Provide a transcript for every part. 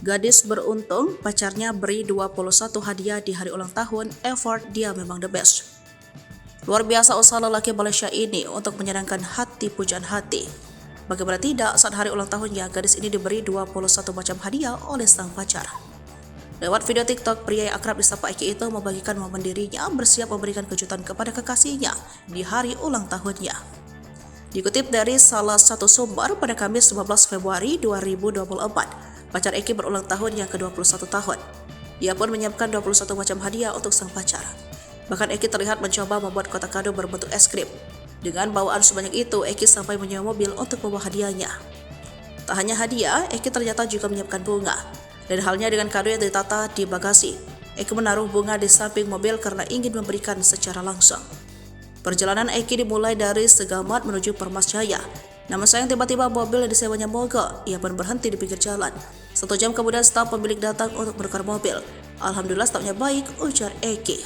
Gadis beruntung, pacarnya beri 21 hadiah di hari ulang tahun, effort dia memang the best. Luar biasa usaha lelaki Malaysia ini untuk menyenangkan hati pujaan hati. Bagaimana tidak, saat hari ulang tahunnya, gadis ini diberi 21 macam hadiah oleh sang pacar. Lewat video TikTok, pria yang akrab disapa Eki itu membagikan momen dirinya bersiap memberikan kejutan kepada kekasihnya di hari ulang tahunnya. Dikutip dari salah satu sumber, pada Kamis 15 Februari 2024, pacar Eki berulang tahun yang ke-21 tahun. Ia pun menyiapkan 21 macam hadiah untuk sang pacar. Bahkan Eki terlihat mencoba membuat kotak kado berbentuk es krim. Dengan bawaan sebanyak itu, Eki sampai menyewa mobil untuk membawa hadiahnya. Tak hanya hadiah, Eki ternyata juga menyiapkan bunga. Dan halnya dengan kado yang ditata di bagasi, Eki menaruh bunga di samping mobil karena ingin memberikan secara langsung. Perjalanan Eki dimulai dari Segamat menuju Permas Jaya. Namun sayang tiba-tiba mobil yang disewanya mogok, ia pun berhenti di pinggir jalan. 1 jam kemudian staf pemilik datang untuk menukar mobil. Alhamdulillah stafnya baik, ujar Eki.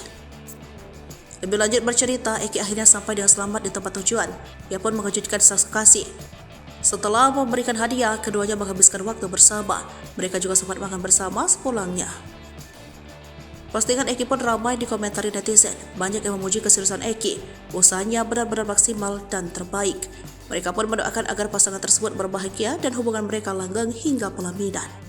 Lebih lanjut bercerita, Eki akhirnya sampai dengan selamat di tempat tujuan. Ia pun mengejutkan sang kekasih. Setelah memberikan hadiah, keduanya menghabiskan waktu bersama. Mereka juga sempat makan bersama sepulangnya. Postingan Eki pun ramai dikomentari netizen. Banyak yang memuji keseriusan Eki. Usahanya benar-benar maksimal dan terbaik. Mereka pun mendoakan agar pasangan tersebut berbahagia dan hubungan mereka langgeng hingga pelaminan.